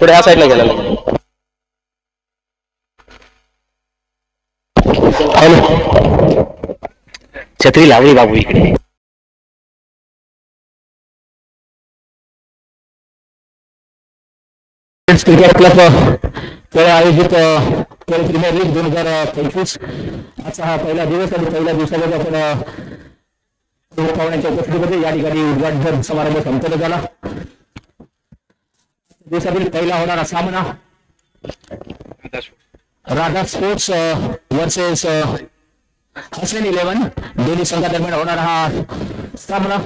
थोड्या साईडला गेला. छत्री लावली बाबू इकडे. क्रिकेट क्लब आयोजित केरळ प्रीमियर लीग 2025 आजचा हा पहिला दिवस आणि पहिल्या दिवसामध्ये आपण पाहुण्यांच्या उपस्थितीमध्ये या ठिकाणी उद्घाटन समारंभ संपन्न झाला. दिवसातील पहिला होणारा सामना राधा स्पोर्ट्स वर्सेस हसन 11 दोन्ही संघादरम्यान होणारा हा सामना.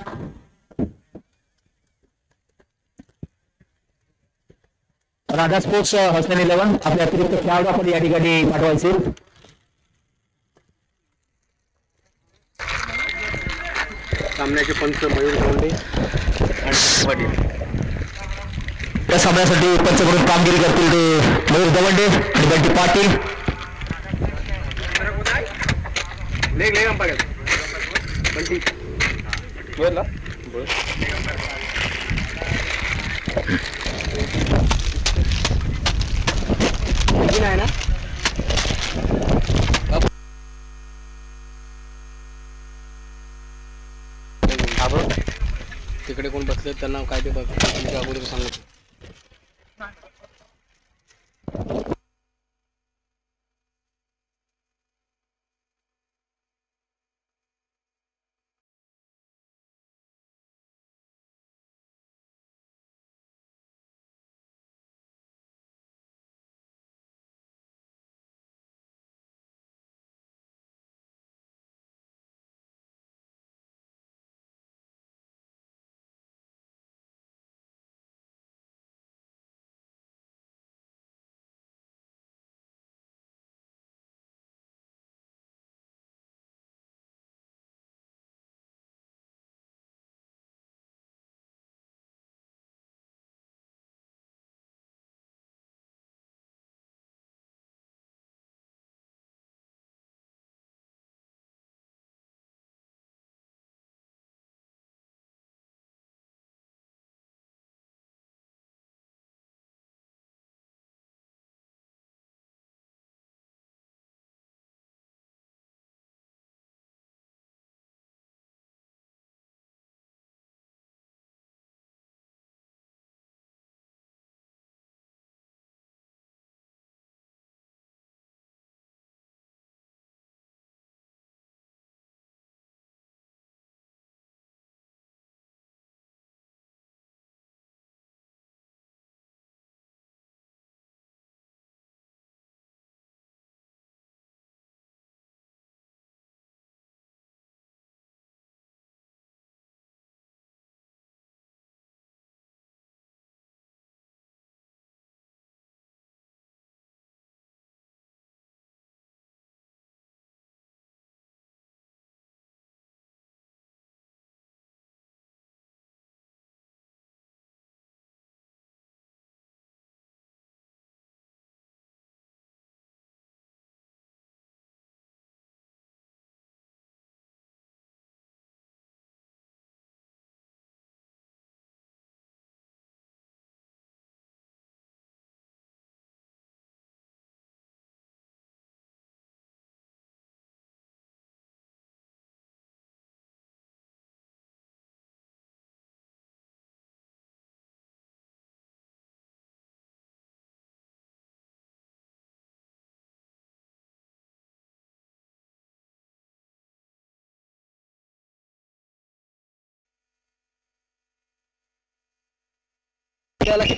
राधा स्पोर्ट्स हसन 11 आपल्या अतिरिक्त खेळाडू आपण या ठिकाणी पाठवायचे. सामन्याचे पंच मयूर गोंडे आणि पाटील. या सामन्यासाठी पंच म्हणून कामगिरी करतील ते मयूर दवंडे आणि बंटी पाटील. तिकडे कोण बसले त्यांना काय ते तुमच्या अगोदर सांगतो.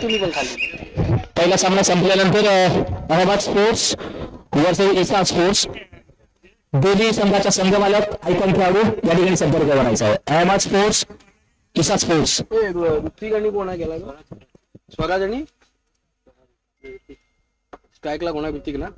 तुम्ही पण खाली. पहिला सामना संपल्यानंतर अहमद स्पोर्ट्स वर्सेस इसा स्पोर्ट्स दोन्ही संघाच्या संघमालक आयकॉन खेळाडू या ठिकाणी संपर्क करायचा आहे. अहमद स्पोर्ट्स इसा स्पोर्ट्स. ऋतिक कोणा गेला स्वराज आणि स्ट्राईकला कोणा ऋतिक ना.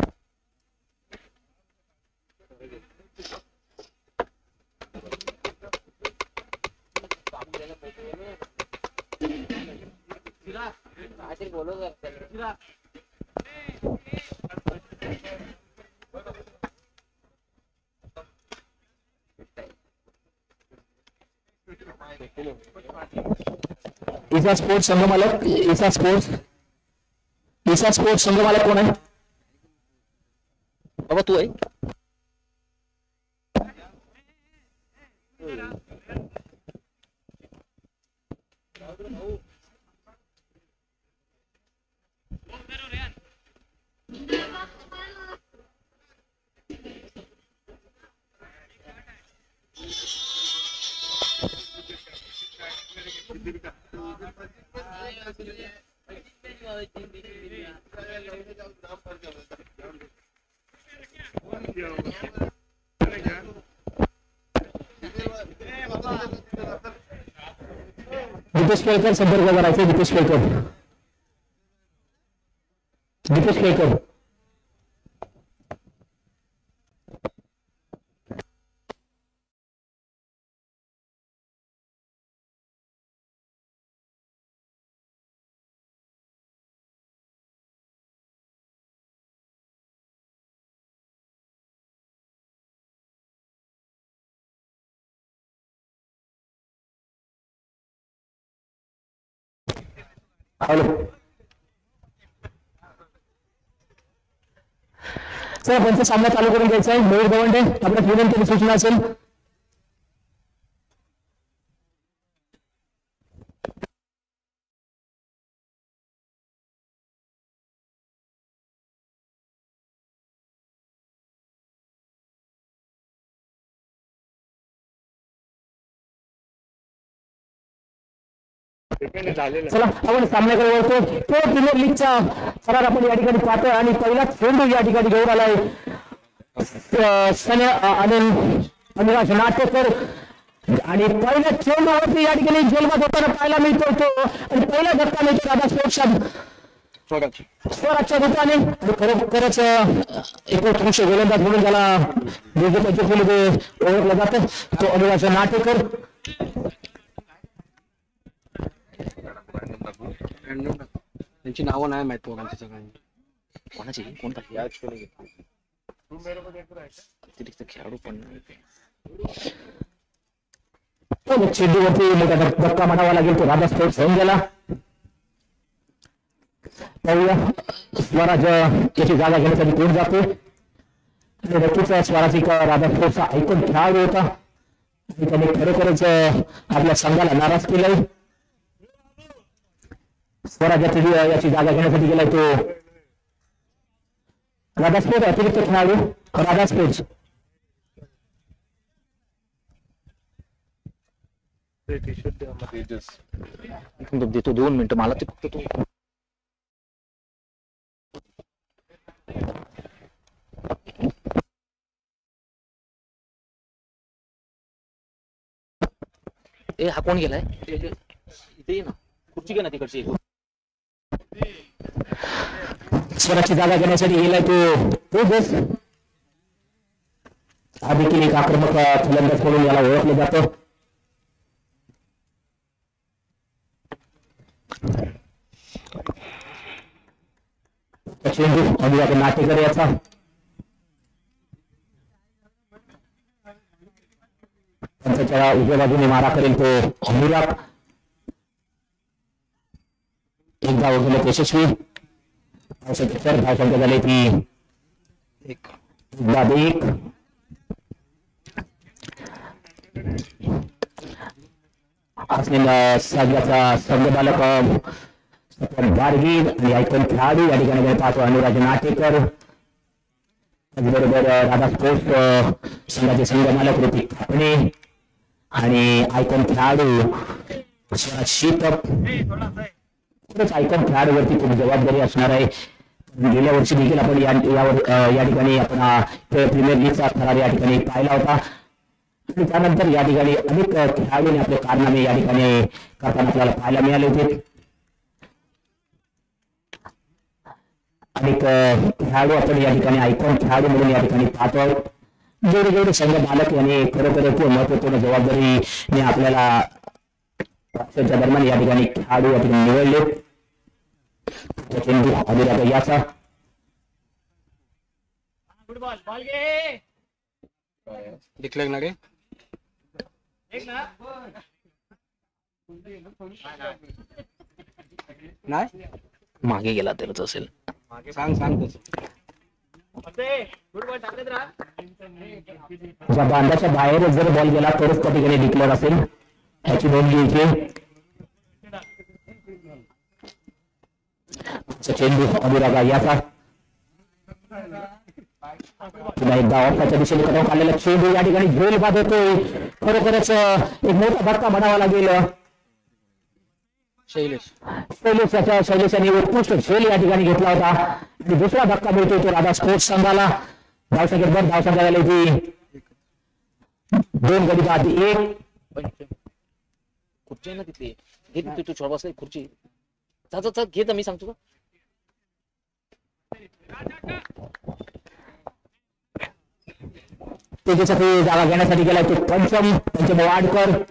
इसा स्पोर्ट्स संघमालक इसा स्पोर्ट्स ईसा स्पोर्ट्स संघमालक कोण आहे बाबा तू आहे दीपेश केळकर संपर्क करायचे दीपेश केळकर दीपेश केळकर हॅलो चला पंच सामना चालू करून द्यायचा आहे मयूर गवंडे आपल्या विनंती सूचना असेल चला आपण सामन्याकडे वळतो तो प्रीमियर लीगचा सरार आपण या ठिकाणी पाहतोय आणि पहिला चेंडू या ठिकाणी घेऊन आलाय अनुराज नाटेकर आणि पहिल्या चेंडूवरती या ठिकाणी झेलबाद होताना पाहायला मिळतो तो आणि पहिला धक्का मिळतो दादा स्पोर्ट्सच्या स्वराजच्या रूपाने खरोखरच एक उत्कृष्ट गोलंदाज म्हणून त्याला ओळखलं जातं तो अनुराज नाटेकर त्यांची नावं नाही माहित दोघांची सगळ्यांची कोणाची कोण अतिरिक्त खेळाडू पण चेंडूवरती मोठा धक्का म्हणावा लागेल तो राधा स्पोर्ट्स होऊन गेला पाहूया स्वराज याची जागा घेण्यासाठी कोण जातो आणि नक्कीच स्वराज एक राधा स्पोर्ट्सचा ऐकून खेळाडू होता आणि त्याने खरोखरच आपल्या संघाला नाराज केलाय स्वराज याची जागा घेण्यासाठी गेलाय तो राधा स्पोर्ट्स अतिरिक्त खेळाडू राधा स्पोर्ट्स देतो 2 मिनिटं मला ते फक्त तो ए हा कोण गेलाय इथे ये ना खुर्ची घे ना तिकडची स्वराची जागा घेण्यासाठी गेलाय तो बस हा देखील एक आक्रमक फलंदाज म्हणून याला ओळखलं जातं चेंडू अनुराग नाटेकर याचा त्यांच्या उजव्या बाजूने मारा करेल तो अनुराग एक धाव गेले यशस्वी धावसंख्या झाली ती एक साजल्याचा संघबालक गाडगी आणि ऐकून खेळाडू या ठिकाणी पाहतो अनुराज नाटेकर त्याचबरोबर राधा स्पोर्ट्स संघाचे संघमालक ऋतिक थापणे आणि ऐकून खेळाडू स्वराज शीतप खरंच ऐकून खेळाडूवरती खूप जबाबदारी असणार आहे गेल्या वर्षी देखील आपण या ठिकाणी आपण प्रीमियर लीगचा थरार या ठिकाणी पाहिला होता आणि त्यानंतर या ठिकाणी अनेक खेळाडूंनी आपले कारनामे या ठिकाणी करताना आपल्याला पाहायला मिळाले होते अनेक खेळाडू आपण या ठिकाणी ऐकून खेळाडू म्हणून या ठिकाणी पाहतो जेवढे जेवढे संघ मालक यांनी खरोखर महत्वपूर्ण जबाबदारीने आपल्याला दरम्यान या ठिकाणी खेळाडू या ठिकाणी निवडले चेंडू अनुराग याचा दिखले ना रे नाही मागे गेला तरच असेल सांग सांग तसं. ज्या बांधाच्या बाहेर जर बॉल गेला तरच त्या ठिकाणी डिक्लेअर असेल, याची नोंद घ्यायची. चेंडू अनुरागा याचा पुन्हा एकदा ऑफच्या दिशेने कडून काढलेला चेंडू या ठिकाणी झेल बाद होतोय. खरोखरच एक मोठा धक्का म्हणावा लागेल. शैलेश यांनी उत्कृष्ट झेल या ठिकाणी घेतला होता आणि दुसरा धक्का मिळतोय तो राधा स्पोर्ट्स संघाला. धावसंख्येत धाव संघाला ती 2 गडी बाद 1. खुर्ची आहे ना तिथे, घे तिथे तू छोड बसला खुर्ची. चा घे तर मी सांगतो का. त्याच्यासाठी जागा घेण्यासाठी गेलाय तो पंचम वाडकर.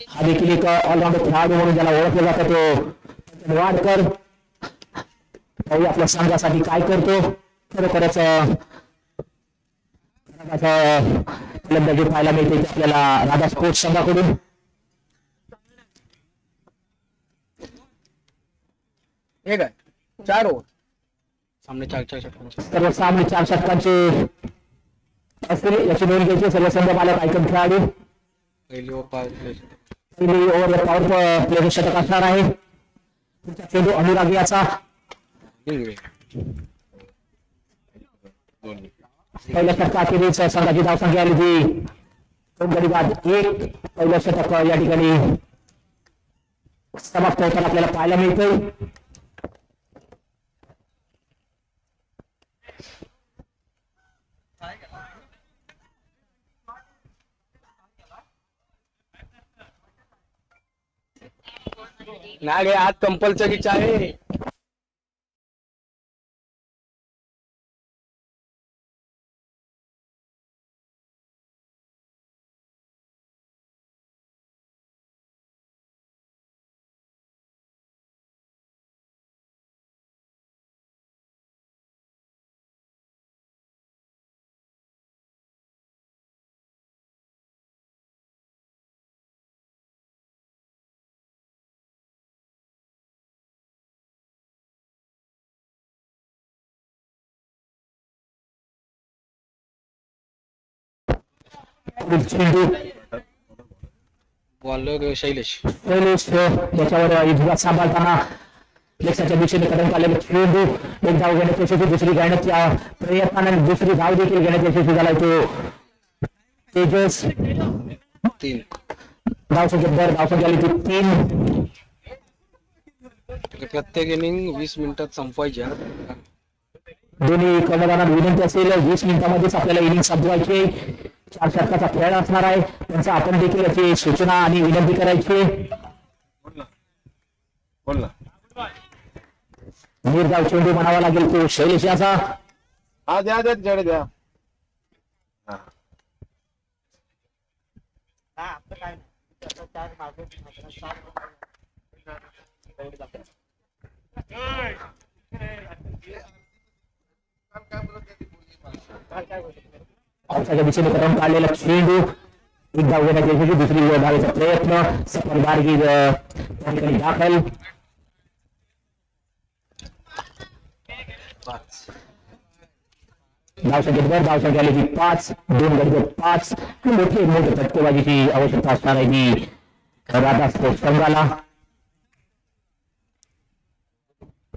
हा देखील एक ऑलराऊंडर खेळाडू म्हणून ज्याला ओळखलं जातं तो पंचम वाडकर. पाहूया आपल्या संघासाठी काय करतो. खरोखरच फलंदाजी पाहायला मिळते आपल्याला राधा स्पोर्ट्स संघाकडून. हे काय 4 ओव्हर सामने 4 षटकांचे. सर्व सामने 4 षटकांचे असतील याची नोंद घ्यायची. सर्व संघ मालक आयकन खेळाडू. पहिली ओव्हर पहिली ओव्हर पॉवर प्ले षटक असणार आहे. चेंडू अनुराग याचा. पहिल्या षटकाखेरीच संघाची धावसंख्या आली ती 2 गडी बाद 1. पहिलं षटक या ठिकाणी समाप्त होताना आपल्याला पाहायला मिळतंय. नाही आज कंपल्सरीच आहे. चेंडू बॉलर शैलेश याच्यावर विभाग सांभाळताना लेक्साच्या दिशेने कदम काढलेला चेंडू. एक धाव घेण्याची यशस्वी, दुसरी घेण्याच्या प्रयत्नाने दुसरी धाव देखील घेण्याची यशस्वी झालाय तो तेजस. 3 धावसंख्या आली ती 3. प्रत्येक इनिंग 20 मिनिटात संपवायची. दोन्ही कर्णधारांना विनंती असेल 20 मिनिटांमध्येच आपल्याला इनिंग संपवायची. 4 षटकाचा खेळ असणार आहे. त्यांचा आपण देखील याची सूचना आणि विनंती करायची. निर्धाव चेंडू म्हणावा लागेल तो शैलेश याचा. द्या पावसाच्या दिशेने कदम काढलेला चेंडू. एक धाव घेण्याची यशस्वी, दुसरी धावेचा प्रयत्न. सफर गाडगी त्या ठिकाणी दाखल. धावसंख्या आली ती 5. 2 गडी 5. मोठे फटकेबाजीची आवश्यकता असणार आहे ही राधा स्पोर्ट्स संघाला.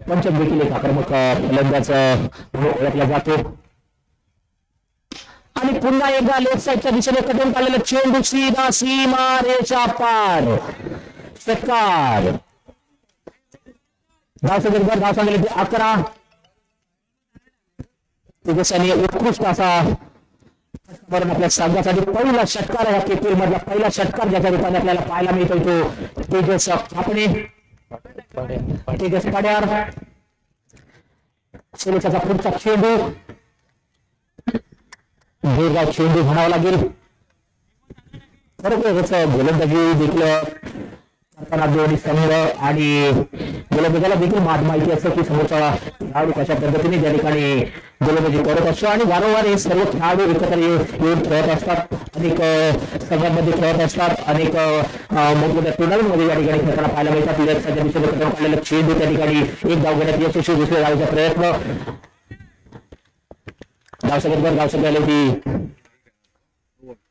पंचम देखील एक आक्रमक फलंदाज म्हणून ओळखला जातो. आणि पुन्हा एकदा लेफ्ट साईडच्या दिशेने कदम काढलेला चेंडू सीधा सीमा रेषा पार. षटकार. धावसंख्या 11. तेजस्याने उत्कृष्ट असा आपल्या संघासाठी पहिला षटकार आहे. केपीएल मधला पहिला षटकार ज्याच्या रूपाने आपल्याला पाहायला मिळतो तो तेजस आपणे. तेजस पड्यार. शेलेचा पुढचा चेंडू. जोरदार चेंडू म्हणावा लागेल. खरोखरच गोलंदाजी देखील करताना दोन्ही संघ आणि गोलंदाजाला देखील माहिती असतं की समोरचा खेळाडू कशा पद्धतीने त्या ठिकाणी गोलंदाजी करत असतो आणि वारंवार हे सर्व खेळाडू एकत्र येऊन खेळत असतात. अनेक संघांमध्ये खेळत असतात, अनेक मोठमोठ्या टुर्नामेंटमध्ये या ठिकाणी खेळताना पाहायला मिळतात. लेफ्टच्या दिशेने कटून काढलेलं चेंडू त्या ठिकाणी एक धाव घेण्यात यशस्वी, दुसऱ्या धावेचा प्रयत्न, धावसंख्येवर धावसंख्या आली ती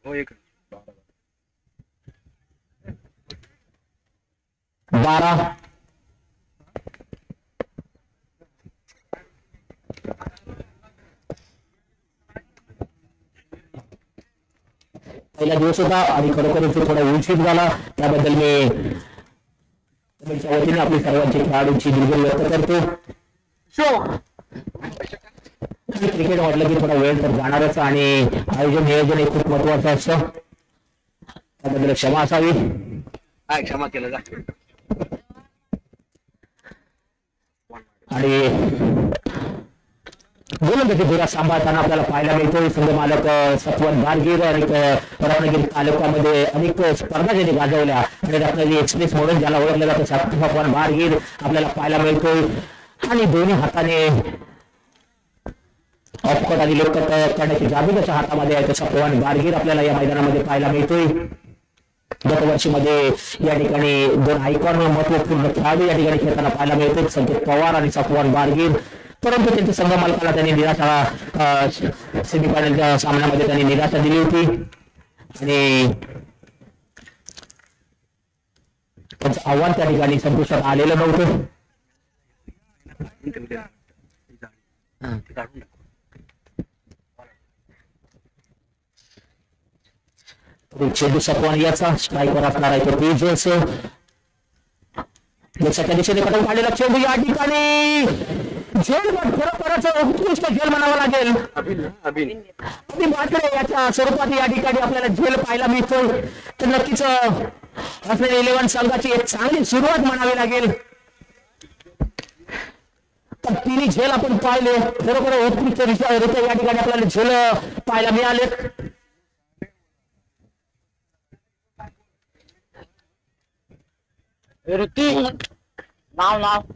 हो एक 12. पहिला दिवस होता आणि खरोखरच तो थोडा उशीर झाला, त्याबद्दल मी वतीने आपली सर्वांची खेळाडूंची दिलगिरी व्यक्त करतो. क्रिकेट म्हटलं की थोडा वेळ तर जाणारच आणि आयोजन नियोजन हे खूप महत्वाचं असतं, त्याबद्दल क्षमा असावी. काय क्षमा केलं जा. आणि गोलंदाजी धुरा सांभाळताना आपल्याला पाहायला मिळतोय संघ मालक सत्वन गारगीर आणि रत्नागिरी तालुक्यामध्ये अनेक स्पर्धा ज्यांनी गाजवल्या आणि रत्नागिरी एक्सप्रेस म्हणून ज्याला ओळखलं जातं सत्वन गारगीर आपल्याला पाहायला मिळतोय. आणि दोन्ही हाताने ऑफकट आणि लोककट करण्याची जादू त्याच्या हातामध्ये आहे, तसा पवन गारगीर आपल्याला या मैदानामध्ये पाहायला मिळतोय. गतवर्षीमध्ये या ठिकाणी दोन आयकॉन महत्वपूर्ण खेळाडू या ठिकाणी खेळताना पाहायला मिळतो, संकेत पवार आणि सफवान गारगीर. परंतु त्यांच्या संघ मालकाला त्यांनी निराशा सेमीफायनलच्या सामन्यामध्ये त्यांनी निराशा दिली होती आणि त्यांचं आव्हान त्या ठिकाणी संपुष्टात आलेलं नव्हतं. चेंडू सफवान याचा स्ट्राईकवर असणार आहे तो तेजस. देशाच्या दिशेने कटून काढलेला चेंडू या ठिकाणी झेल, खरोखरच उत्कृष्ट झेल म्हणावं लागेल. अभि मात्र याच्या स्वरूपात या ठिकाणी आपल्याला झेल पाहायला मिळतो, तर नक्कीच असलेल्या 11 संघाची एक चांगली सुरुवात म्हणावी लागेल. तर तिन्ही झेल आपण पाहिले, खरोखर उत्कृष्टरित्या या ठिकाणी आपल्याला झेल पाहायला मिळाले.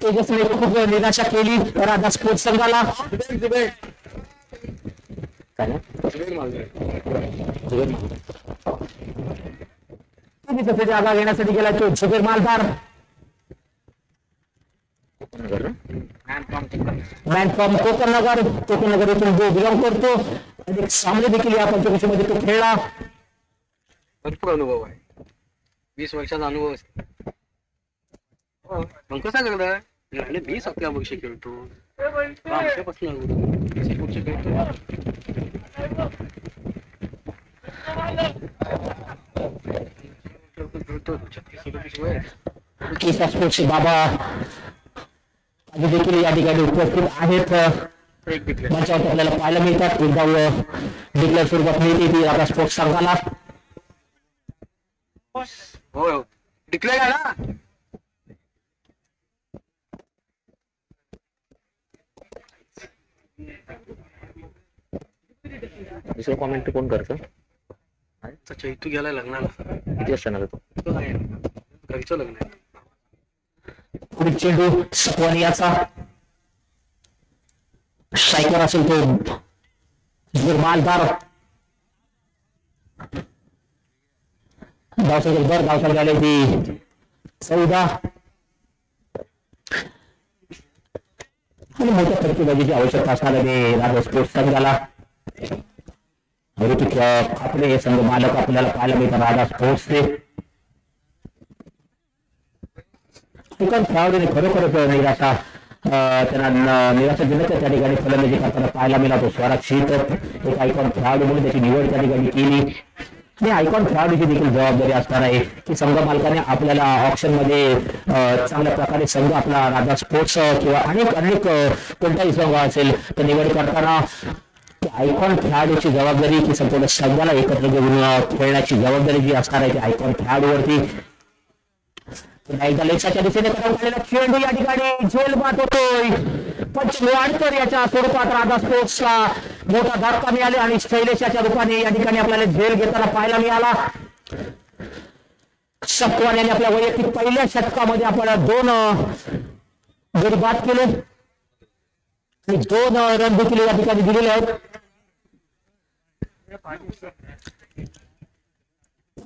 तेजसने खूप निराशा केली राधा स्पोर्ट्स संघाला. तसे जागा घेण्यासाठी गेला तो झुबेर मालदार. मॅन फ्रॉम कोकणनगर इथून जो बिलॉंग करतो. अनेक सामने देखील या पंचकृषीमध्ये तो खेळला. भरपूर अनुभव आहे, 20 वर्षाचा अनुभव. मग कसा करता 20 अकरा वर्ष खेळतो आमच्यापासून स्पोर्ट्सचे बाबा देखील या ठिकाणी उपस्थित आहेत. मंचावर आपल्याला पाहायला मिळतात. एकदा डिक्लेअर स्वरूपात मिळते ती राधा स्पोर्ट्स संघाला. हो डिक्लेअर आहे ना. दुसरं कॉमेंट कोण करतं? चैतू गेला लग्नाला. किती वाजता येणार तो? घरचं लग्न आहे. पुढील चेंडू सफवान याचा स्ट्राईकर असेल तो मालदार. धावसंख्या आले ती 14 आणि मोठ्या फटकेबाजीची आवश्यकता असणारे राधा स्पोर्ट्स संघाला. आपले हे संघ मालक आपल्याला पाहायला मिळतात राधा स्पोर्ट्सचे. खेळाडूने खरोखरच निराशा त्यांना निराशाजनक त्या ठिकाणी फलंदाजी करताना पाहायला मिळाला. स्वराज शीत एक आयकॉन खेळाडू म्हणून त्याची निवड त्या ठिकाणी केली आणि आयकॉन खेळाडूची देखील जबाबदारी असणार आहे की संघ मालकाने आपल्याला ऑप्शन मध्ये चांगल्या प्रकारे संघ आपला राधा स्पोर्ट्स किंवा अनेक कोणताही संघ असेल तर निवड करताना आयकॉन खेळाडूची जबाबदारी की संपूर्ण संघाला एकत्र घेऊन खेळण्याची जबाबदारी जी असणार आहे ती आयकॉन खेळाडूवरती. एकदा लेक्साच्या दिशेने काढलेला चेंडू या ठिकाणी झेल बात होतोय. पंचवाडकर याच्या स्वरूपात राधा स्पोर्ट्सला मोठा धक्का मिळाले आणि शैलेशाच्या रूपाने या ठिकाणी आपल्याला झेल घेताना पाहायला मिळाला. सत्वान यांनी आपल्या वैयक्तिक पहिल्या षटकामध्ये आपल्याला 2 गडी बाद केले आणि 2 रन देखील या ठिकाणी दिलेले आहेत.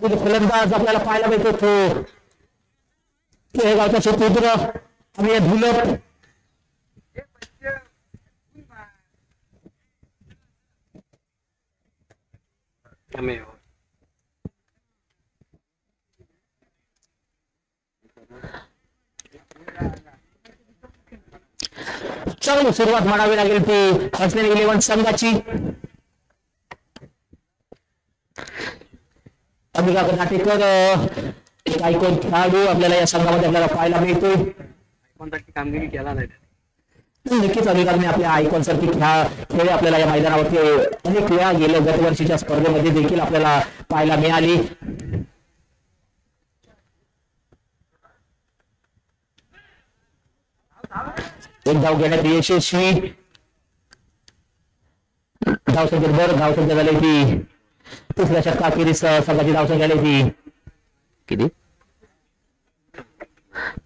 फलंदाज आपल्याला पाहायला मिळतो तो हे गावचा सुपुत्र आणि धुलत चांगली सुरुवात म्हणावी लागेल ती हसलेली 11 संघाची. अंबिका कर्नाटेकर एक आयकॉन खेळाडू आपल्याला या संघामध्ये आपल्याला पाहायला मिळतोय. कामगिरी केला नाही नक्कीच अधिकारने आपल्या आयकॉन सारखी खेळ आपल्याला या मैदानावरती अनेक वेळा गेल्या गतवर्षीच्या स्पर्धेमध्ये देखील आपल्याला पाहायला मिळाली. एक धाव घेण्यात यशस्वी. धावसंख्येत बरं धावसंख्या झाली ती तिसऱ्या षटकाखेरीस संघाची धावसंख्या झाली ती किती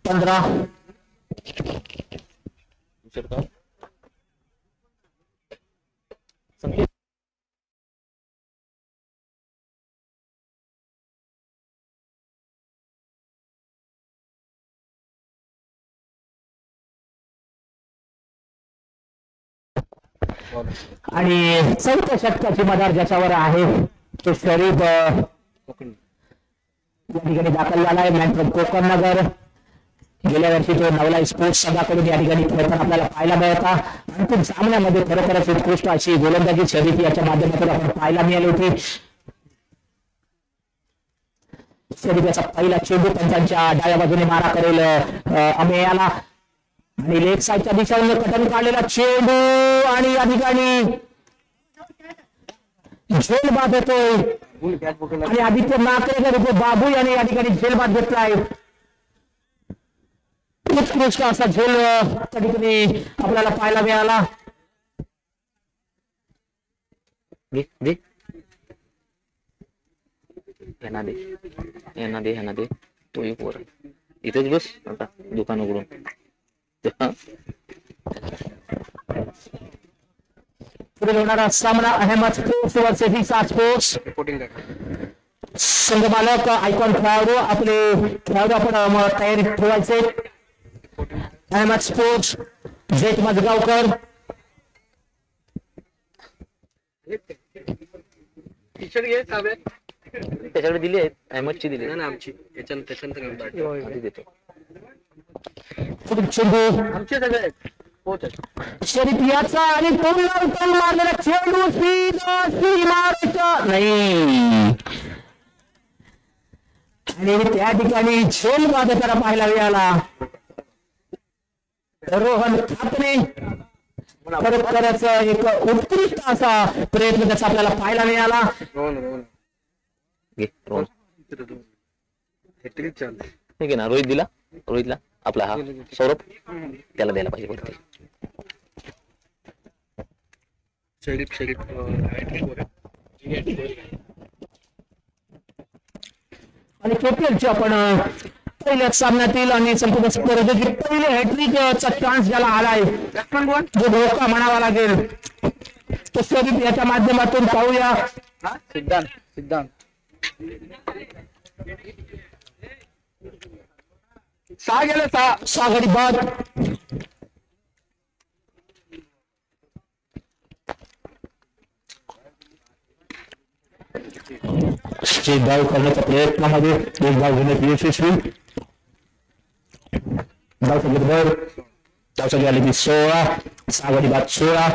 15. आणि चौथ्या षटकाची मदार ज्याच्यावर आहे तो शरीफ या ठिकाणी दाखल झाला आहे. मॅन फ्रॉम कोकण नगर. गेल्या वर्षी तो नवला स्पोर्ट्स संघाकडून या ठिकाणी खेळताना आपल्याला पाहायला मिळता. अंतिम सामन्यामध्ये खरोखरच उत्कृष्ट अशी गोलंदाजी शरीफ याच्या माध्यमातून आपण पाहायला मिळाली होती. शरीफ याचा पहिला चेंडू पंचांच्या डाव्या बाजूने मारा करेल अमेयाला आणि लेग साईडच्या दिशेने कटन काढलेला चेंडू आणि या ठिकाणी झेल बाद होतोय आणि आदित्य नाकरेकर बाबू यांनी या ठिकाणी झेल बाद घेतलाय. उत्कृष्ट असा झेल त्या ठिकाणी आपल्याला पाहायला मिळाला. यांना दे तो एक वर इथेच बस आता दुकान उघडून. पुढे होणारा सामना Ahmad sports versus Hisar sports. संघ मालक आयकॉन खेळाडू आपले खेळाडू आपण तयारी ठेवायचे. अहमद स्पोर्ट्स जेठ मजगावकर. त्याच्याकडे दिली आहेत अहमदची दिली ना आमची त्याच्यानंतर देतो. आमचे सगळे शरीफ याचा आणि टोल मारलेला चेंडू नाही आणि त्या ठिकाणी झेल बाद त्याला पाहायला मिळाला. रोहन खापणे खरोखरच एक उत्कृष्ट असा प्रयत्न त्याचा आपल्याला पाहायला मिळाला. ठीक आहे ना. रोहितला आपला हा सौरभ त्याला द्यायला पाहिजे वरती. आणि केपीएलची आपण पहिल्याच सामन्यातील आणि संपूर्ण स्पर्धेची पहिले हॅट्रिकचा चान्स ज्याला आलाय जो धोका म्हणावा लागेल तो शरीफ याच्या माध्यमातून पाहूया. सिद्धांत सहा गेले सहा गडी बाद. धाव करण्याच्या प्रयत्नामध्ये एक धाव घेण्यात यशस्वी. धावसंख्येत भर धावसंख्या आली ती 16. 6 गडी बाद 16.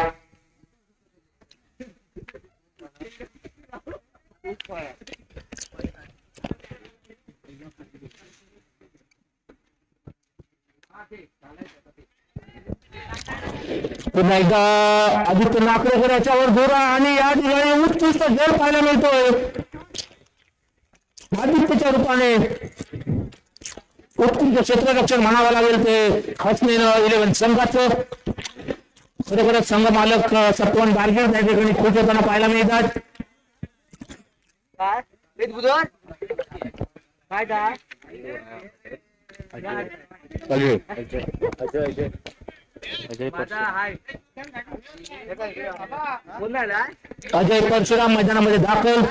पुन्हा एकदा आदित्य नाकरेकर याच्यावर गोरा आणि या ठिकाणी उत्कृष्ट झेल पाहायला मिळतोय. आदित्यच्या रूपाने उत्कृष्ट क्षेत्ररक्षण म्हणावं लागेल ते हसनेनं 11 संघाचं. खरोखरच संघ मालक सत्वन बारगीर त्या ठिकाणी खुश होताना पाहायला मिळतात. अजय परशुराम मैदानामध्ये दाखल.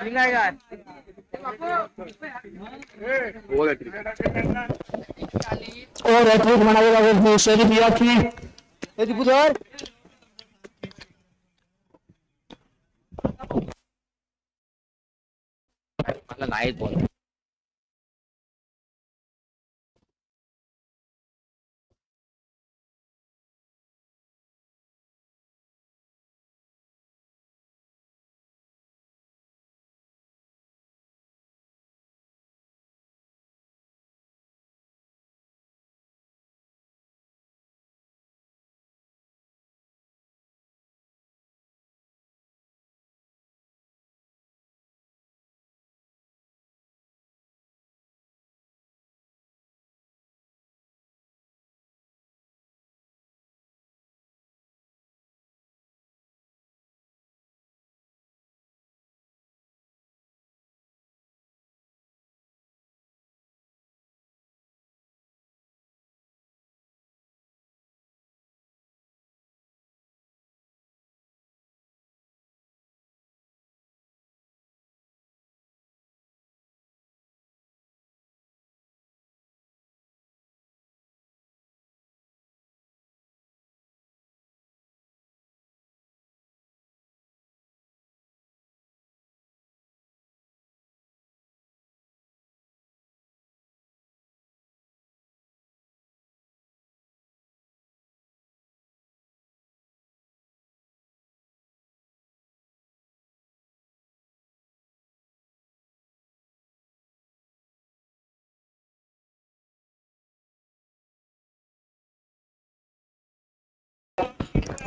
और एथलीट म्हणावे लागेल शरीफ याची मला नाहीच बोल.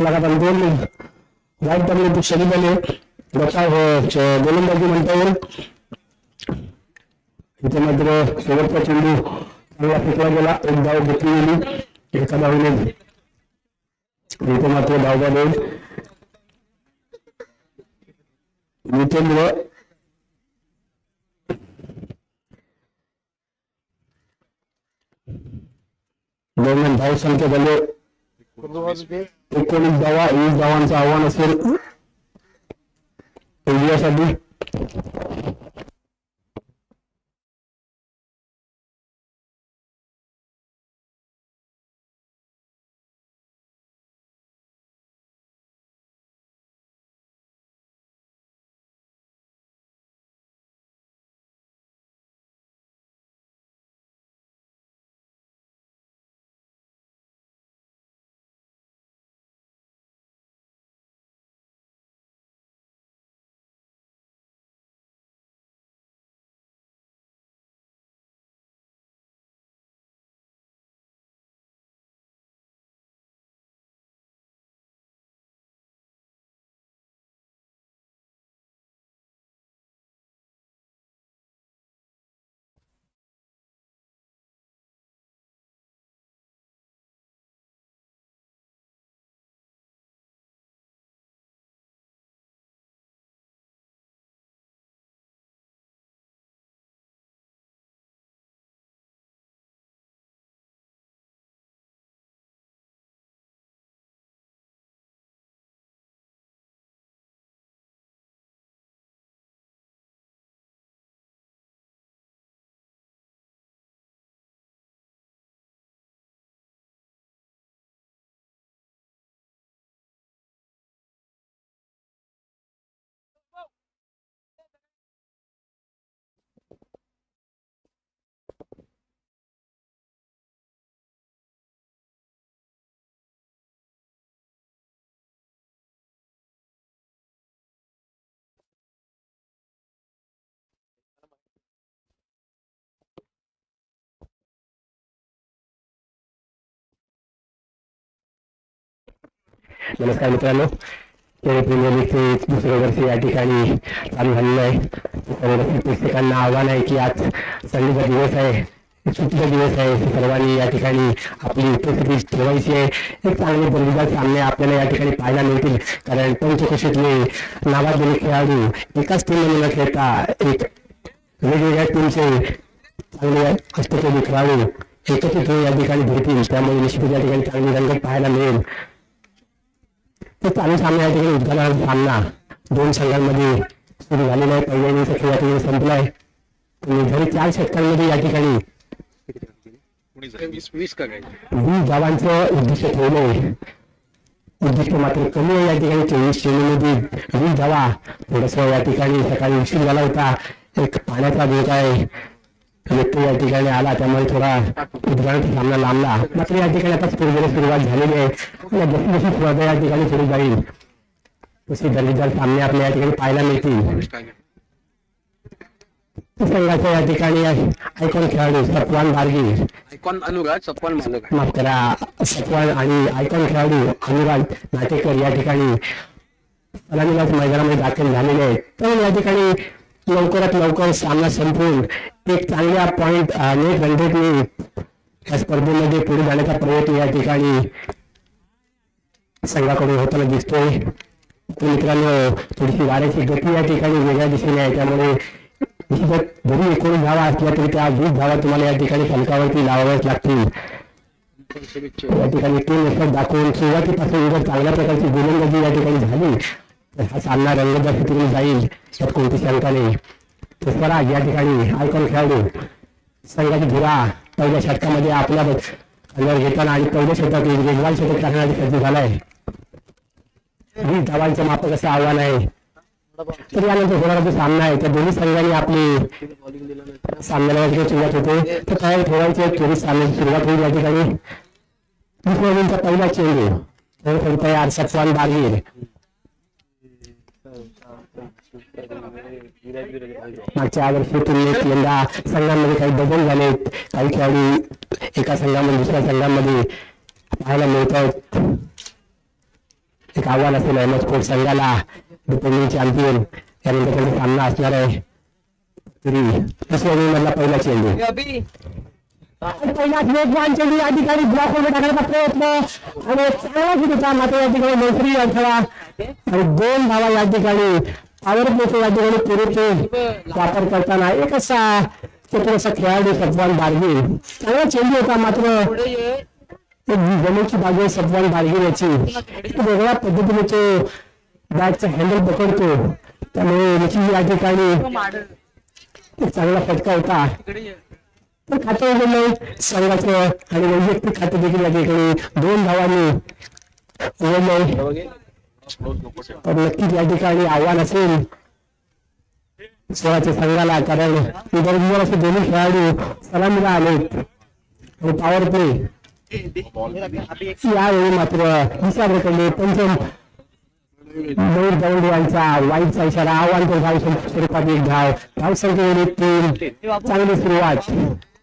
लगातार 2 वाईट पडले तो शरीफ आले बचाव गोलंदाजी म्हणता येईल. इथे मात्र शेवटचा चेंडू चांगला फेकला गेला. एक धाव घेतली गेली एका धावने. इथे मात्र धावबा देईल जितेंद्र. दरम्यान धाव संख्या झाले 19 धावा. 20 धावांचं आव्हान असेल इंडियासाठी. नमस्कार मित्रांनो. प्रीमियर लीगचे दुसरे वर्ष या ठिकाणी चालू झालेलं आहे. सर्व प्रेक्षकांना आव्हान आहे की आज संडेचा दिवस आहे, सुट्टीचा दिवस आहे. सर्वांनी या ठिकाणी आपली उपस्थिती ठेवायची आहे. एक चांगले दर्जेदार सामने आपल्याला या ठिकाणी पाहायला मिळतील. कारण पंचक्रोशीतले नावाजलेले खेळाडू एकाच टीममध्ये न खेळता एक वेगवेगळ्या टीमचे चांगले अष्टपैलू खेळाडू एकत्रित या ठिकाणी भेटतील. त्यामुळे निश्चितच या ठिकाणी चांगली रंगत पाहायला मिळेल. चालू सामना या ठिकाणी उद्घाटन सामना दोन संघांमध्ये सुरू झालेला आहे. पहिल्या इनिंगचा खेळ या ठिकाणी संपलाय आणि घरी 4 षटकांमध्ये या ठिकाणी 20 का काय 20 धावांचं उद्दिष्ट ठेवलंय. उद्दिष्ट मात्र कमी आहे या ठिकाणी. 24 चेंडूमध्ये 20 धावा. थोडस या ठिकाणी सकाळी उशीर झाला होता. एक पाण्याचा धोका आहे व्यक्ती या ठिकाणी आला, त्यामुळे थोडा उद्घाटन सामना लांबला. मात्र या ठिकाणी आता स्पर्धेला सुरुवात झालेली आहे. जशी जशी स्पर्धा या ठिकाणी सुरू जाईल तसे दर्जेदार सामने आपल्याला या ठिकाणी पाहायला मिळतील. संघाच्या या ठिकाणी आयकॉन खेळाडू सपवान बारगी, आयकॉन अनुराग सपवान मालक माफ करा, सपवान आणि आयकॉन खेळाडू अनुराग नाटेकर या ठिकाणी सलामीलाच मैदानामध्ये दाखल झालेले आहेत. तर या ठिकाणी लवकरात लवकर सामना संपवून एक चांगल्या पॉइंट नेट रनरेटने या स्पर्धेमध्ये पुढे जाण्याचा प्रयत्न या ठिकाणी संघाकडून होताना दिसतोय. तर मित्रांनो, थोडीशी वाऱ्याची गती या ठिकाणी वेगळ्या दिशेने आहे, त्यामुळे जरी 19 धावा असल्या तरी त्या 20 धावा तुम्हाला या ठिकाणी फलकावरती लावाव्याच लागतील. या ठिकाणी टीम एफर्ट दाखवून सुरुवातीपासून जर चांगल्या प्रकारची गोलंदाजी या ठिकाणी झाली तर हा सामना रंगतदार स्थितीने जाईल, यात कोणती शंका नाही. तर स्वराज या ठिकाणी आयकॉन खेळाडू संघाची धुरा पहिल्या षटकामध्ये आपल्या अंगावर घेताना आणि पहिल्या षटकात वेगवान षटक टाकण्यासाठी सज्ज झालाय. 20 धावांचं मापक असं आव्हान आहे. तर यानंतर होणारा जो सामना आहे त्या दोन्ही संघांनी आपली सामन्याला सुरुवात होते. तर काय ठेवायचे 24 सामन्याची सुरुवात होईल. या ठिकाणी दुसऱ्या इनिंगचा पहिला चेंडू तयार सपवान बारगीर. मागच्या वर्षी तुलनेत यंदा संघांमध्ये काही बदल झाले. काही खेळाडू एका संघामध्ये दुसऱ्या संघामध्ये पाहायला मिळत आहेत. एक आव्हान असेल अहमद स्पोर्ट्स संघाला डिपेंडिंग चॅम्पियन यानंतर त्यांचा सामना असणार आहे. तरी दुसऱ्या इनिंगमधला पहिला चेंडू पहिला वेगवान चेंडू या ठिकाणी ब्लॉक मध्ये टाकण्याचा प्रयत्न आणि चांगला होता. मात्र या ठिकाणी मैत्री अडथळा आणि 2 धावा या ठिकाणी पॉवर प्लेचे या ठिकाणी पुरेसे वापर करताना एक असा असा खेळाडू सपवान बारगीर. चांगला चेंडू होता, मात्र जमेची बाजू आहे सपवान बारगीर याची. वेगळ्या पद्धतीने तो बॅटचा हँडल पकडतो, त्यामुळे याची या ठिकाणी एक चांगला फटका होता. तर खातं उघडलं संघाचं आणि वैयक्तिक खातं देखील या ठिकाणी 2 धावांनी उघडलंय. तर नक्कीच या ठिकाणी आव्हान असेल स्वराच्या संघाला, कारण इतर असे दोन्ही खेळाडू सलामीला आलेत आणि पॉवर प्ले यावेळी मात्र दिशा प्रकरणे पंचम मयूर दौंड यांचा वाईटचा इशारा. आव्हान तो धाव स्वरूपात 1 धाव. धावसंख्येने 3. चांगली सुरुवात.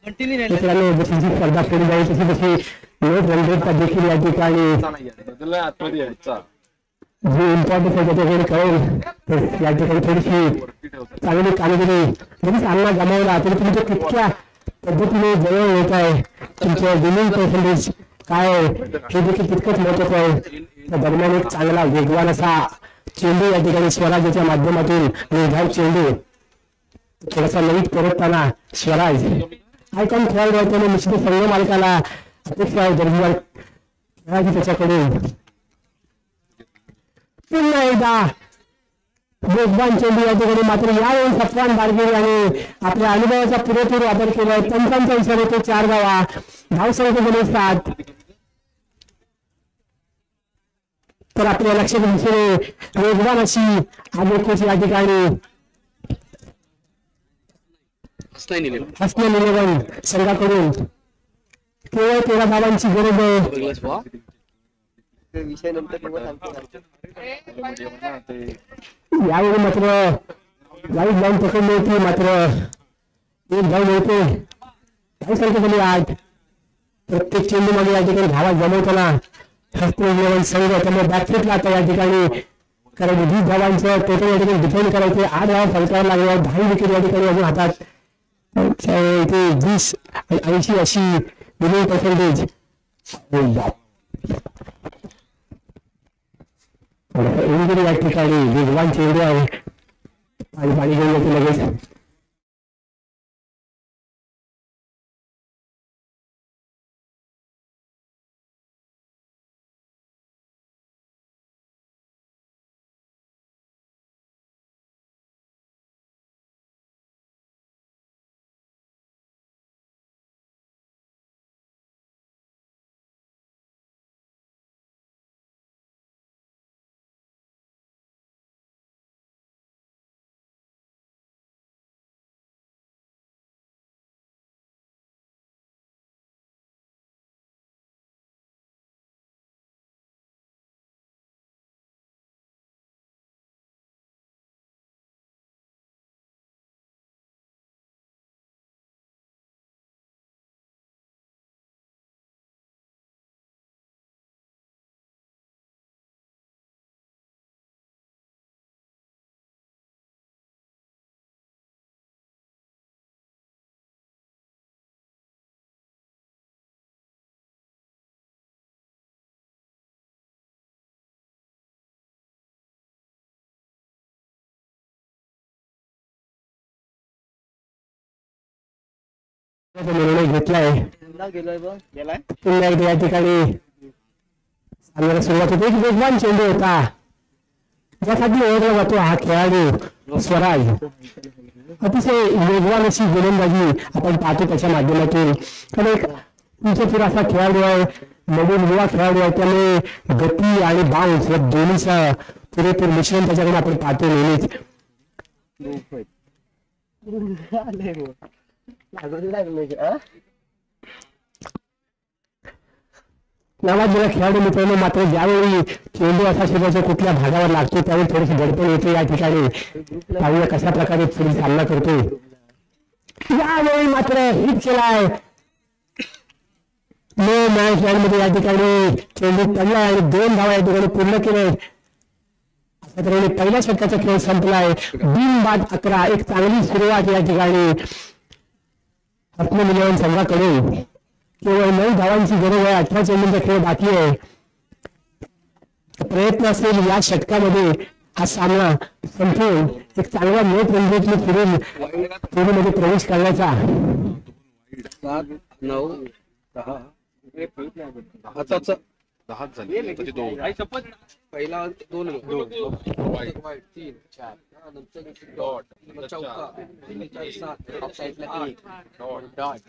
मित्रांनो, जशी जी स्पर्धा पुढे जाईल तशी तशी नेट रनरेटचा देखील या ठिकाणी जी इम्पॉर्टन्स आहे त्याच्याकडे कळेल. तर या ठिकाणी थोडीशी चांगली कामगिरी जरी सामना गमावला तरी तुमच्या कितक्या पद्धतीने जवळ होत आहे, तुमचं विनिंग पर्सेंटेज काय हे देखील तितकंच महत्वाचं आहे. त्या दरम्यान एक चांगला वेगवान असा चेंडू या ठिकाणी स्वराजाच्या माध्यमातून निर्धाव चेंडू थोडासा नवीन परतताना स्वराज आयकॉन खेळाडू आहे, त्याने निश्चित संघ मालकाला अपेक्षा आहे दर्जेदार खेळाची त्याच्याकडून. पुन्हा एकदा वेगवान चेंडू या ठिकाणी, मात्र यावेळी सपवान बारगीर यांनी आपल्या अनुभवाचा पुरेपूर वापर केलाय. पंचांचा इशारा तो 4 धावा. धावसंख्या झाली 7. तर आपल्या लक्षात दिसणे वेगवान अशी आगोखीची या ठिकाणी हसने 11 संघाकडून केवळ 13 धावांची गरज आहे. यावेळी मात्र वाईट धाव पकडली होती, मात्र 1 धाव मिळते. धावसंख्या झाली 8. प्रत्येक चेंडू मध्ये या ठिकाणी धावा जमवताना हसने 11 संघ, त्यामुळे बॅकफुटला आता या ठिकाणी कारण 20 धावांचं टोटल या ठिकाणी डिफेंड करायचे. 8 धावा फलकावर लागल्या. 10 विकेट या ठिकाणी अजून हातात. इथे 20-80 अशी विनिंग पर्सेंटेज. इंजुरी या ठिकाणी वेगवान चेंडू आहे आणि पाणी घेऊन येते लगेच. निर्णय घेतलाय पुन्हा एकदा या ठिकाणी सांगायला सुरुवात होते. एक वेगवान चेंडू होता ज्यासाठी ओळखला जातो हा खेळाडू स्वराज. अतिशय वेगवान अशी गोलंदाजी आपण पाहतो त्याच्या माध्यमातून. कारण एक तुमच्या असा खेळाडू आहे, नवीन युवा खेळाडू आहे, त्यामुळे गती आणि बाउन्स या दोन्हीचा पुरेपूर मिश्रण त्याच्याकडे आपण पाहतो नेहमीच. नावाजलेला खेळाडू मित्रांनो, मात्र ज्यावेळी चेंडू असा शरीराच्या कुठल्या भागावर लागतो त्यावेळी थोडीशी दडपण येते. या ठिकाणी पाहूया कशा प्रकारे पुढे सामना करतो. यावेळी मात्र हिट केलाय नो मॅच मध्ये. या ठिकाणी चेंडू पडलाय आणि 2 धावा या ठिकाणी पूर्ण केले. अशा तऱ्हेने पहिल्या षटकाचा खेळ संपलाय. बिनबाद 11. एक चांगली सुरुवात या ठिकाणी आत्मनिर्भर संघाकडून. केवळ 9 धावांची गरज आहे. 18 चेंडूंचा खेळ बाकी आहे. प्रयत्न असेल या षटकामध्ये हा सामना संपवून एक चांगला नेट रंगीतने फिरून प्रवेश करण्याचा. 7, 9, 10 झाले. पहिला 2 वाईट 3 4 डॉट चौका 3 4 7 ऑफ साइडला 1 डॉट.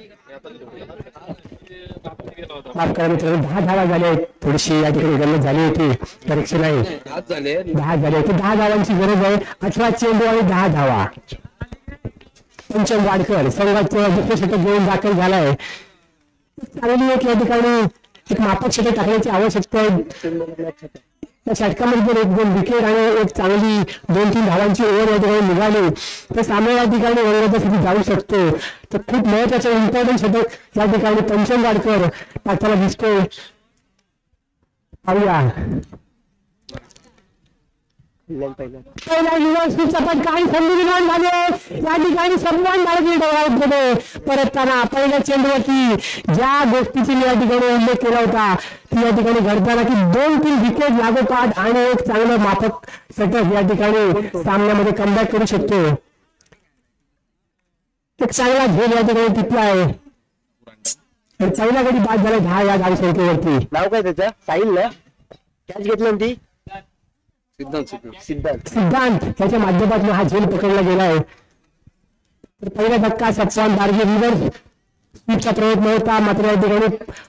माफ करा मित्रांनो, 10 धावा झाल्या. थोडीशी या ठिकाणी गल्लत झाली होती. करेक्शन आहे, 10 झाले. 10 झाले होते. 10 धावांची गरज आहे. 18 चेंडू आणि 10 धावा. पंचम वाडकर संघाचं दुसरं षटक घेऊन दाखल झालाय. चांगली एक या ठिकाणी एक मापक षटक टाकण्याची आवश्यकता आहे. त्या षटकामध्ये जर 1-2 विकेट आणि एक चांगली 2-3 धावांची ओव्हर या ठिकाणी निघाली तर सामना या ठिकाणी रंगतासाठी जाऊ शकतो. तर खूप महत्वाचं इम्पॉर्टंट षटक या ठिकाणी पंचम वाडकर टाकताना दिसतोय. पाहूया पहिला युनिव्हर्सिटीचा पण काही संधी निर्माण झाली. या ठिकाणी सन्मान झाला. परतताना पहिल्या चेंडूवरती ज्या गोष्टीची मी या ठिकाणी उल्लेख केला होता ती या ठिकाणी घडताना की 2-3 विकेट लागोपाठ आणि एक चांगलं माफक षटक या ठिकाणी सामन्यामध्ये कमबॅक करू शकतो. एक चांगला झेल या ठिकाणी टिपला आहे. पहिल्या गडी बाद झाला 10 या धावसंख्येवरती. नाव काय त्याचं? साहिल ना? कॅच घेतली ती सिद्धांत याच्या माध्यमातून हा झेल पकडला गेला आहे. तर पहिला धक्का सत्सान दार्गी रिव्हर्स स्पीडचा प्रयत्न होता मात्र या ठिकाणी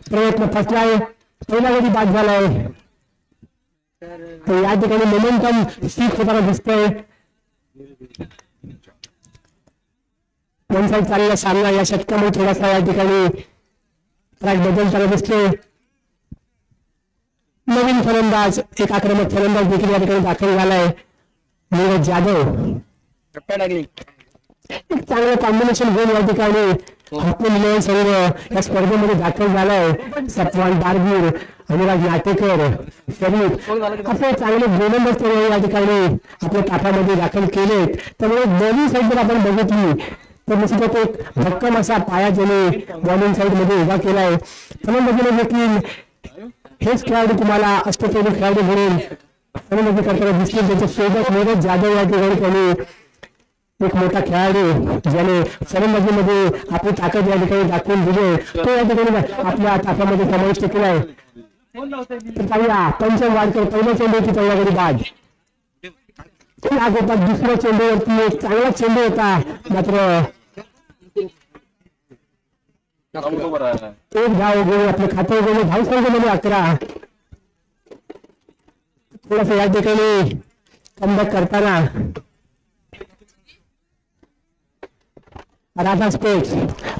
प्रयत्न फसलाय. पहिला गडी बाद झालाय. तर या ठिकाणी मोमेंटम स्पीड होताना दिसतोय. वन साईड चाललेला सामना या षटकामुळे थोडासा या ठिकाणी ट्रॅक बदलताना दिसतोय. नवीन फलंदाज एक आक्रमक फलंदाज देखील या ठिकाणी दाखल झालाय. नीरज जाधव एक चांगलं कॉम्बिनेशन घेऊन या ठिकाणी आत्मनिर्भर संघ या स्पर्धेमध्ये दाखल झालाय. सत्वान दारगीर, अनुराग नाटेकर, शरीफ असे चांगले गोलंदाज या ठिकाणी आपल्या ताफ्यामध्ये दाखल केले. त्यामुळे दोन्ही साईड जर आपण बघितली तर निश्चितच एक भक्कम असा पाया ज्याने बॉलिंग साईड मध्ये उभा केलाय. फलंदाजीने देखील हेच खेळाडू तुम्हाला अष्टपैलू खेळाडू म्हणून फलंदाजी करताना दिसले. त्याच्या सोबत नीरज जाधव या ठिकाणी त्यांनी एक मोठा खेळाडू ज्याने फलंदाजीमध्ये आपली ताकद या ठिकाणी दाखवून दिली तो या ठिकाणी आपल्या ताफ्यामध्ये समाविष्ट केलाय. तर पाहूया पंचम वाडकर पहिल्या चेंडूवरती पहिल्या गडी बाद. लागोपाठ दुसऱ्या चेंडूवरती एक चांगला चेंडू होता मात्र एक धाव गेले आपले खाते गेले. धावसंख्येमध्ये 11. थोडस या ठिकाणी कमबॅक करताना राधा स्पेक्स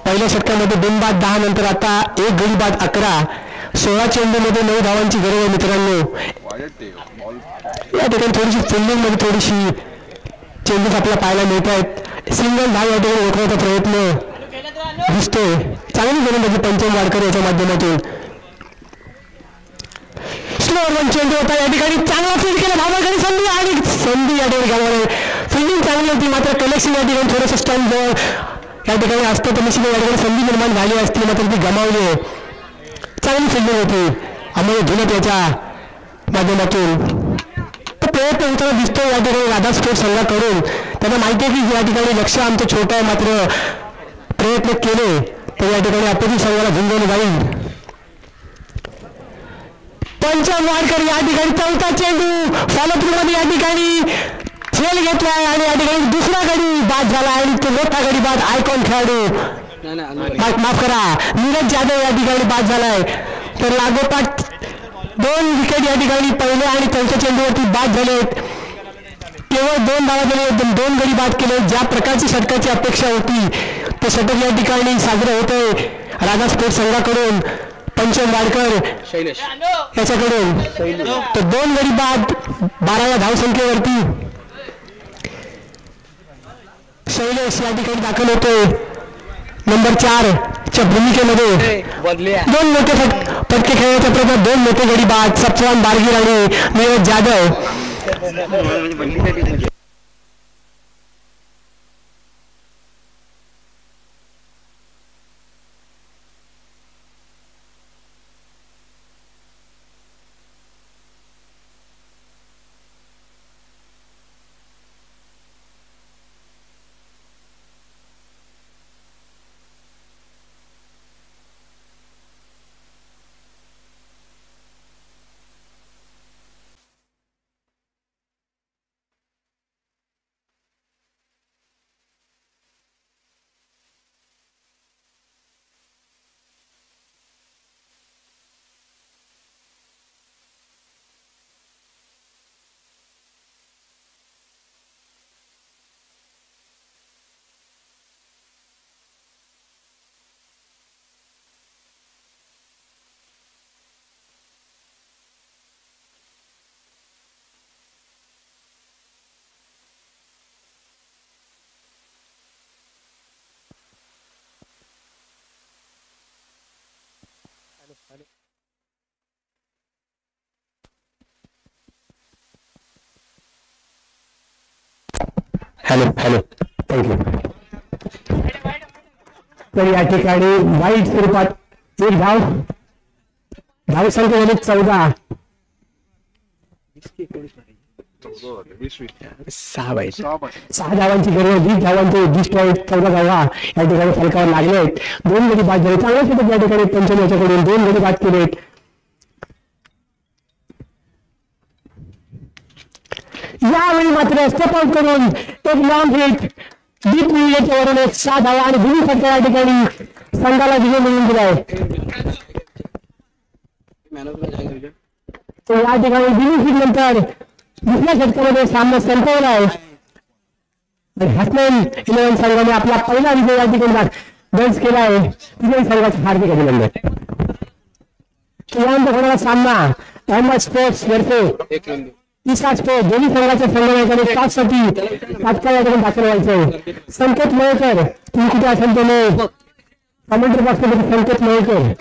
पहिल्या षटकामध्ये बिनबाद 10 नंतर आता एक गडी बाद 11. 16 चेंडूमध्ये 9 धावांची गरज आहे मित्रांनो. या ठिकाणी थोडीशी फिल्डिंग मध्ये थोडीशी चेंडूस आपल्याला पाहायला मिळत आहेत. सिंगल धाव या ठिकाणी रोखण्याचा प्रयत्न दिसतोय. चांगली गोलंदाजी पंचम वाडकर याच्या माध्यमातून. स्लोअर वन चेंडू होता या ठिकाणी चांगला फील्ड केला धावाकडे संधी आणि संधी या ठिकाणी गमावली. फिल्डिंग चांगली होती मात्र कलेक्शन या ठिकाणी थोडंसं स्टंप जवळ या ठिकाणी असतं तर निश्चित या ठिकाणी संधी निर्माण झाली असती मात्र ती गमावली. चांगली फिल्डिंग होती अमोल धुनत याच्या माध्यमातून. प्रयत्न होताना दिसतोय या ठिकाणी राधा स्पोर्ट्स संघाकडून. त्यांना माहिती आहे की या ठिकाणी लक्ष आमचं छोटं आहे मात्र प्रयत्न केले तर या ठिकाणी अपोजिट संघाला झुंजवलं जाईल. पंचम वाडकर या ठिकाणी चौथा चेंडू फॉलो थ्रू मध्ये या ठिकाणी झेल घेतलाय आणि या ठिकाणी दुसरा गडी बाद झाला आणि तो मोठा गडी बाद आयकॉन खेळाडू माफ करा नीरज जाधव या ठिकाणी बाद झालाय. तर लागोपाठ 2 विकेट या ठिकाणी पहिल्या आणि चौथ्या चेंडूवरती बाद झालेत. केवळ 2 धावा झाले, 2 गडी बाद केले. ज्या प्रकारची षटकाची अपेक्षा होती ते षटक या ठिकाणी साजरं होतंय राजा स्पोर्ट्स संघाकडून. पंचम वाडकर याच्याकडून तर 2 गडी बाद 12व्या धावसंख्येवरती शैलेश या ठिकाणी दाखल होतोय नंबर 4 च्या भूमिकेमध्ये. 2 मोठे फटके खेळण्याच्या प्रयत्नात 2 मोठे गडी बाद सप्तवान बारगीर आणि नीरज जाधव. Hello thank you. तर या ठिकाणी वाईट स्वरूपात एक धावसंख्या झाली 14. 6 धावांची गरज 20 धावांचे 14 धावा या ठिकाणी फलकावर लागलेत. 2 गडी बाद झाले. चांगल्या षटक या ठिकाणी पंचम याच्याकडून 2 गडी बाद केलेत. यावेळी मात्र स्टेप आउट करून एक लॉंग हिट डीप याच्यावरून एक 6 धावा आणि दोन्ही षटक या ठिकाणी संघाला विजय मिळवून दिलाय. या ठिकाणी दिल्ली नंतर दुसऱ्या षटकामध्ये सामना संपवलाय. हसनैन 11 संघाने आपला पहिला विजय या ठिकाणी दर्ज केलाय. विजयी संघाचे हार्दिक अभिनंदन. यानंतर होणारा सामना अहमद स्पोर्ट्स वर्सेस ईसा स्पोर्ट्स दोन्ही संघाच्या संघटनेकडे टॉससाठी तात्काळ या ठिकाणी दाखल व्हायचंय. संकेत मयेकर तुम्ही कुठे असेल त्याने कमेंट्री बॉक्समध्ये संकेत मयेकर